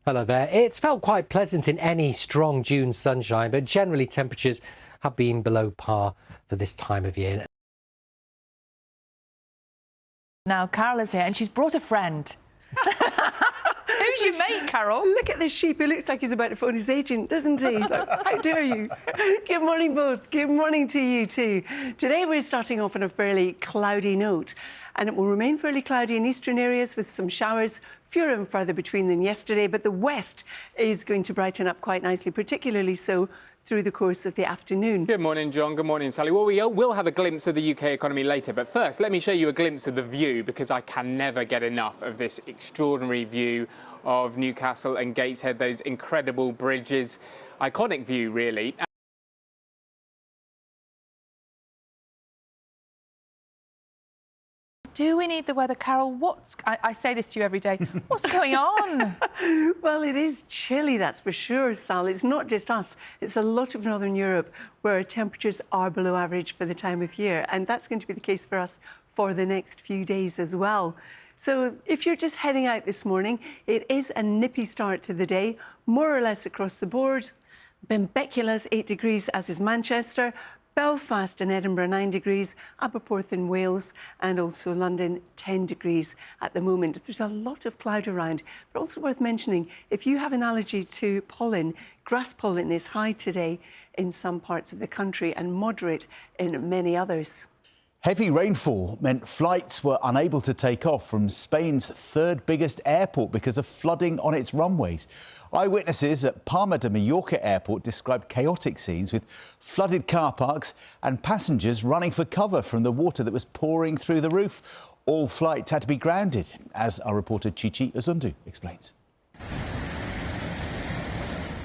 Hello there. It's felt quite pleasant in any strong June sunshine, but generally temperatures have been below par for this time of year. Now, Carol is here and she's brought a friend. Who's your mate, Carol? Look at this sheep. He looks like he's about to phone his agent, doesn't he? Like, how dare you? Good morning, both. Good morning to you too. Today we're starting off on a fairly cloudy note, and it will remain fairly cloudy in eastern areas with some showers fewer and further between than yesterday, but the west is going to brighten up quite nicely, particularly so through the course of the afternoon. Good morning, John. Good morning, Sally. Well, we will have a glimpse of the UK economy later, but first, let me show you a glimpse of the view, because I can never get enough of this extraordinary view of Newcastle and Gateshead, those incredible bridges. Iconic view, really. Do we need the weather, Carol? I say this to you every day. What's going on? Well, it is chilly, that's for sure, Sal. It's not just us. It's a lot of Northern Europe where temperatures are below average for the time of year. And that's going to be the case for us for the next few days as well. So if you're just heading out this morning, it is a nippy start to the day, more or less across the board. Benbecula's 8 degrees, as is Manchester. Belfast and Edinburgh 9 degrees, Aberporth in Wales and also London 10 degrees at the moment. There's a lot of cloud around, but also worth mentioning, if you have an allergy to pollen, grass pollen is high today in some parts of the country and moderate in many others. Heavy rainfall meant flights were unable to take off from Spain's third biggest airport because of flooding on its runways. Eyewitnesses at Palma de Mallorca Airport described chaotic scenes with flooded car parks and passengers running for cover from the water that was pouring through the roof. All flights had to be grounded, as our reporter Chichi Uzundu explains.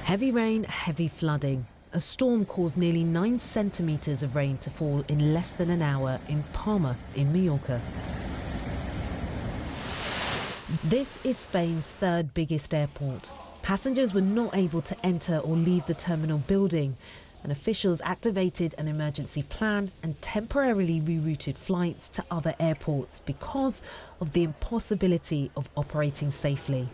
Heavy rain, heavy flooding. A storm caused nearly 9 centimetres of rain to fall in less than an hour in Palma in Mallorca. This is Spain's third biggest airport. Passengers were not able to enter or leave the terminal building, and officials activated an emergency plan and temporarily rerouted flights to other airports because of the impossibility of operating safely.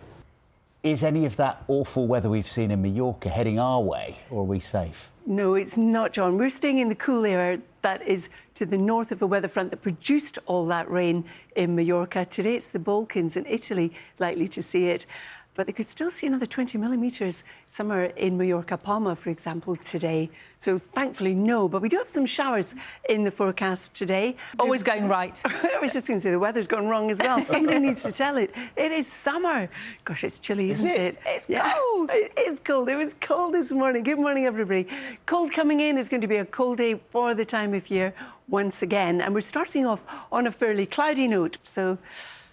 Is any of that awful weather we've seen in Mallorca heading our way, or are we safe? No, it's not, John. We're staying in the cool air that is to the north of a weather front that produced all that rain in Mallorca. Today it's the Balkans and Italy likely to see it. But they could still see another 20 millimetres somewhere in Mallorca, Palma, for example, today. So thankfully, no. But we do have some showers in the forecast today. Always going right. I was just going to say the weather's gone wrong as well. Somebody needs to tell it. It is summer. Gosh, it's chilly, isn't it? It's cold. It is cold. It was cold this morning. Good morning, everybody. Cold coming in. Is going to be a cold day for the time of year once again. And we're starting off on a fairly cloudy note. So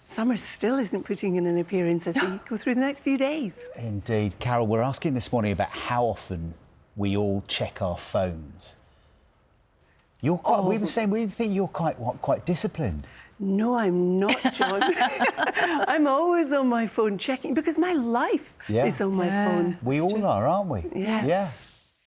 summer still isn't putting in an appearance as we go through the next few days. Indeed. Carol, we're asking this morning about how often we all check our phones. You're quite, we were saying we think you're quite disciplined. No, I'm not, John. I'm always on my phone checking because my life is on my phone. We all are, aren't we? Yes. Yeah.